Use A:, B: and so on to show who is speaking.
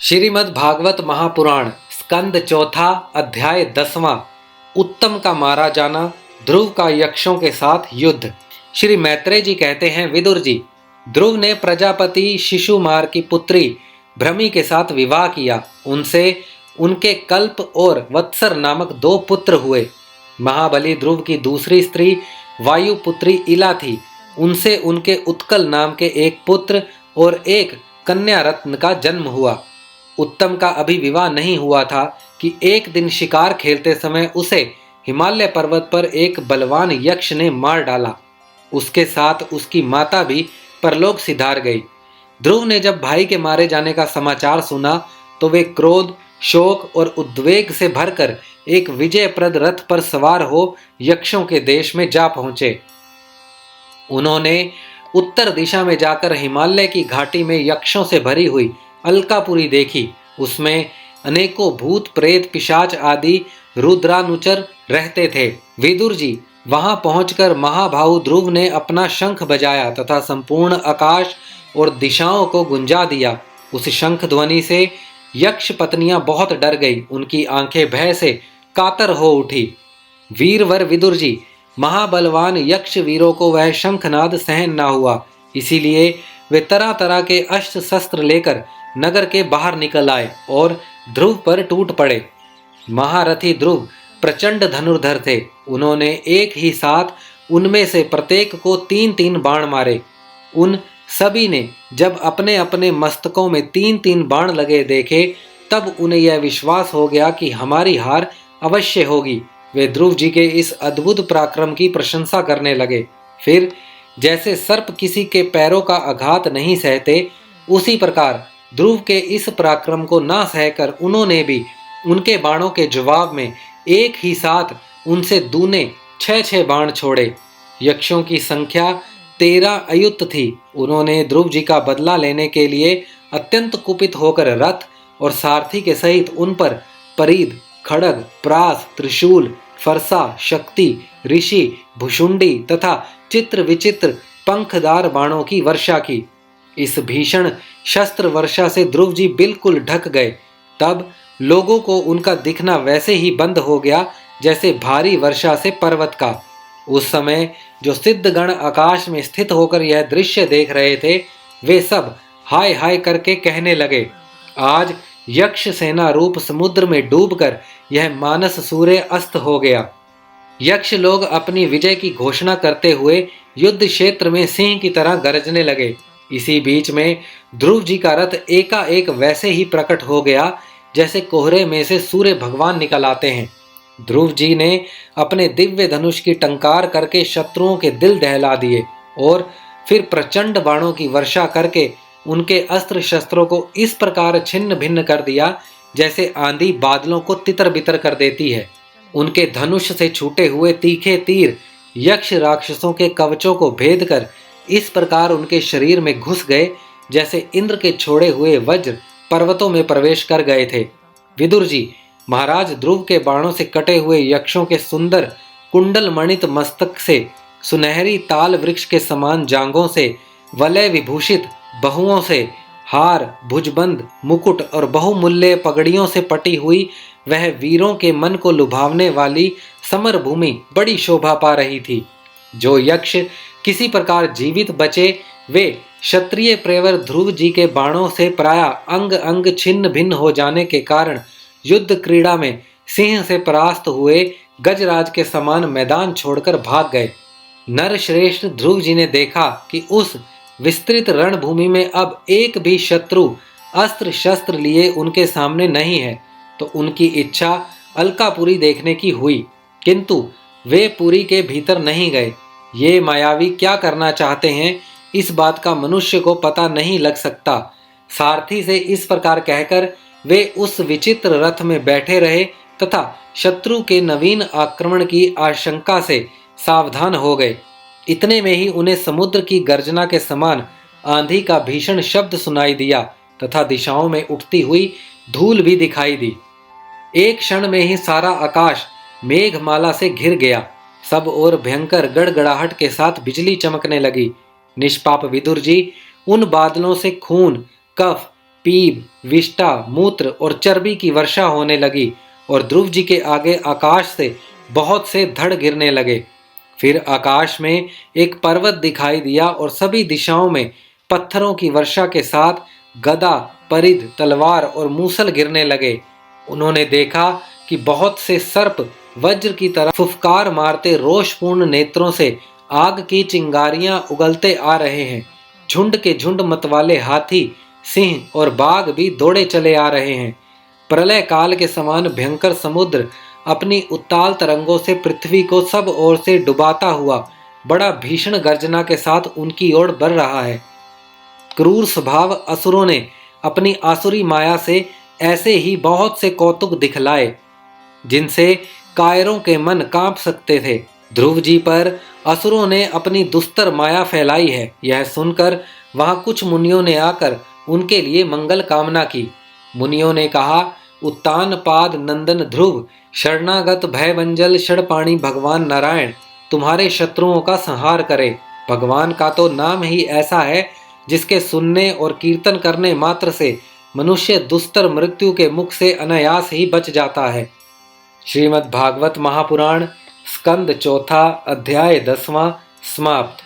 A: श्रीमद् भागवत महापुराण स्कंद चौथा अध्याय 10वां। उत्तम का मारा जाना, ध्रुव का यक्षों के साथ युद्ध। श्री मैत्रेय जी कहते हैं, विदुर जी, ध्रुव ने प्रजापति शिशुमार की पुत्री भ्रमी के साथ विवाह किया। उनसे उनके कल्प और वत्सर नामक 2 पुत्र हुए। महाबली ध्रुव की दूसरी स्त्री वायुपुत्री इला थी। उनसे उनके उत्कल नाम के एक पुत्र और एक कन्या रत्न का जन्म हुआ। उत्तम का अभी विवाह नहीं हुआ था कि एक दिन शिकार खेलते समय उसे हिमालय पर्वत पर एक बलवान यक्ष ने मार डाला। उसके साथ उसकी माता भी परलोक सिधार गई। ध्रुव ने जब भाई के मारे जाने का समाचार सुना तो वे क्रोध, शोक और उद्वेग से भरकर एक विजयप्रद रथ पर सवार हो यक्षों के देश में जा पहुंचे। उन्होंने उत्तर दिशा में जाकर हिमालय की घाटी में यक्षों से भरी हुई अलकापुरी देखी। उसमें अनेकों भूत, प्रेत, पिशाच आदि रुद्रानुचर रहते थे। विदुर जी, वहां पहुंचकर महाभाऊ ध्रुव ने अपना शंख बजाया तथा संपूर्ण आकाश और दिशाओं को गुंजा दिया। उस शंख ध्वनि से यक्ष पत्नियां बहुत डर गई। उनकी आंखें भय से कातर हो उठी। वीरवर विदुर जी, महाबलवान यक्ष वीरों को वह शंखनाद सहन ना हुआ, इसीलिए वे तरह तरह के अस्त्र शस्त्र लेकर नगर के बाहर निकल आए और ध्रुव पर टूट पड़े। महारथी ध्रुव प्रचंड धनुर्धर थे। उन्होंने एक ही साथ उनमें से प्रत्येक को 3-3 बाण मारे। उन सभी ने जब अपने अपने मस्तकों में 3-3 बाण लगे देखे, तब उन्हें यह विश्वास हो गया कि हमारी हार अवश्य होगी। वे ध्रुव जी के इस अद्भुत पराक्रम की प्रशंसा करने लगे। फिर जैसे सर्प किसी के पैरों का आघात नहीं सहते, उसी प्रकार ध्रुव के इस पराक्रम को ना सहकर उन्होंने भी उनके बाणों के जवाब में एक ही साथ उनसे दूने 6-6 बाण छोड़े। यक्षों की संख्या 13 अयुत थी। उन्होंने ध्रुव जी का बदला लेने के लिए अत्यंत कुपित होकर रथ और सारथी के सहित उन पर परीद, खड़ग, प्रास, त्रिशूल, फरसा, शक्ति, ऋषि, भुषुंडी तथा चित्र विचित्र पंखदार बाणों की वर्षा की। इस भीषण शस्त्र वर्षा से ध्रुव जी बिल्कुल ढक गए। तब लोगों को उनका दिखना वैसे ही बंद हो गया जैसे भारी वर्षा से पर्वत का। उस समय जो सिद्धगण आकाश में स्थित होकर यह दृश्य देख रहे थे, वे सब हाय हाय करके कहने लगे, आज यक्ष सेना रूप समुद्र में डूबकर यह मानस सूर्य अस्त हो गया। यक्ष लोग अपनी विजय की घोषणा करते हुए युद्ध क्षेत्र में सिंह की तरह गरजने लगे। इसी बीच में ध्रुव जी का रथ एकाएक वैसे ही प्रकट हो गया जैसे कोहरे में से सूर्य भगवान निकल आते हैं। ध्रुव जी ने अपने दिव्य धनुष की टंकार करके शत्रुओं के दिल दहला दिए और फिर प्रचंड बाणों की वर्षा करके उनके अस्त्र शस्त्रों को इस प्रकार छिन्न भिन्न कर दिया जैसे आंधी बादलों को तितर बितर कर देती है। उनके धनुष से छूटे हुए तीखे तीर यक्ष राक्षसों के कवचों को भेद कर इस प्रकार उनके शरीर में घुस गए जैसे इंद्र के छोड़े हुए वज्र पर्वतों में प्रवेश कर गए थे। विदुर जी, महाराज ध्रुव के बाणों से कटे हुए यक्षों के सुंदर कुंडल मणित मस्तक से, सुनहरी ताल वृक्ष के समान जांघों से, वलय विभूषित बहुओं से, हार, भुजबंद, मुकुट और बहुमूल्य पगड़ियों से पटी हुई वह वीरों के मन को लुभावने वाली समर भूमि बड़ी शोभा पा रही थी। जो यक्ष किसी प्रकार जीवित बचे, वे क्षत्रिय प्रेवर ध्रुव जी के बाणों से प्राय अंग अंग छिन्न भिन्न हो जाने के कारण युद्ध क्रीड़ा में सिंह से परास्त हुए गजराज के समान मैदान छोड़कर भाग गए। नरश्रेष्ठ ध्रुव जी ने देखा कि उस विस्तृत रणभूमि में अब एक भी शत्रु अस्त्र शस्त्र लिए उनके सामने नहीं है, तो उनकी इच्छा अलकापुरी देखने की हुई, किंतु वे पुरी के भीतर नहीं गए। ये मायावी क्या करना चाहते हैं, इस बात का मनुष्य को पता नहीं लग सकता। सारथी से इस प्रकार कहकर वे उस विचित्र रथ में बैठे रहे तथा शत्रु के नवीन आक्रमण की आशंका से सावधान हो गए। इतने में ही उन्हें समुद्र की गर्जना के समान आंधी का भीषण शब्द सुनाई दिया तथा दिशाओं में उठती हुई धूल भी दिखाई दी। एक क्षण में ही सारा आकाश मेघमाला से घिर गया। सब ओर भयंकर गड़गड़ाहट के साथ बिजली चमकने लगी। निष्पाप विदुर जी, उन बादलों से खून, कफ, पीप, विष्टा, मूत्र और चर्बी की वर्षा होने लगी और ध्रुव जी के आगे आकाश से बहुत से धड़ गिरने लगे। फिर आकाश में एक पर्वत दिखाई दिया और सभी दिशाओं में पत्थरों की वर्षा के साथ गदा, परिध, तलवार और मूसल गिरने लगे। उन्होंने देखा कि बहुत से सर्प वज्र की तरह फुफकार मारते रोषपूर्ण नेत्रों से आग की चिंगारियां उगलते आ रहे हैं। झुंड के झुंड मतवाले हाथी, सिंह और बाघ भी दौड़े चले आ रहे हैं। प्रलय काल के समान भयंकर समुद्र अपनी उत्ताल तरंगों से पृथ्वी को सब ओर से डुबाता हुआ बड़ा भीषण गर्जना के साथ उनकी ओर बढ़ रहा है। क्रूर स्वभाव असुरों ने अपनी आसुरी माया से ऐसे ही बहुत से कौतुक दिखलाए जिनसे कायरों के मन कांप सकते थे। ध्रुव जी पर असुरों ने अपनी दुस्तर माया फैलाई है, यह सुनकर वहां कुछ मुनियों ने आकर उनके लिए मंगल कामना की। मुनियों ने कहा, उत्तान पाद नंदन ध्रुव, शरणागत भयवंजल षडपाणी भगवान नारायण तुम्हारे शत्रुओं का संहार करे। भगवान का तो नाम ही ऐसा है जिसके सुनने और कीर्तन करने मात्र से मनुष्य दुस्तर मृत्यु के मुख से अनायास ही बच जाता है। श्रीमद् भागवत महापुराण स्कंद चौथा अध्याय 10वां समाप्त।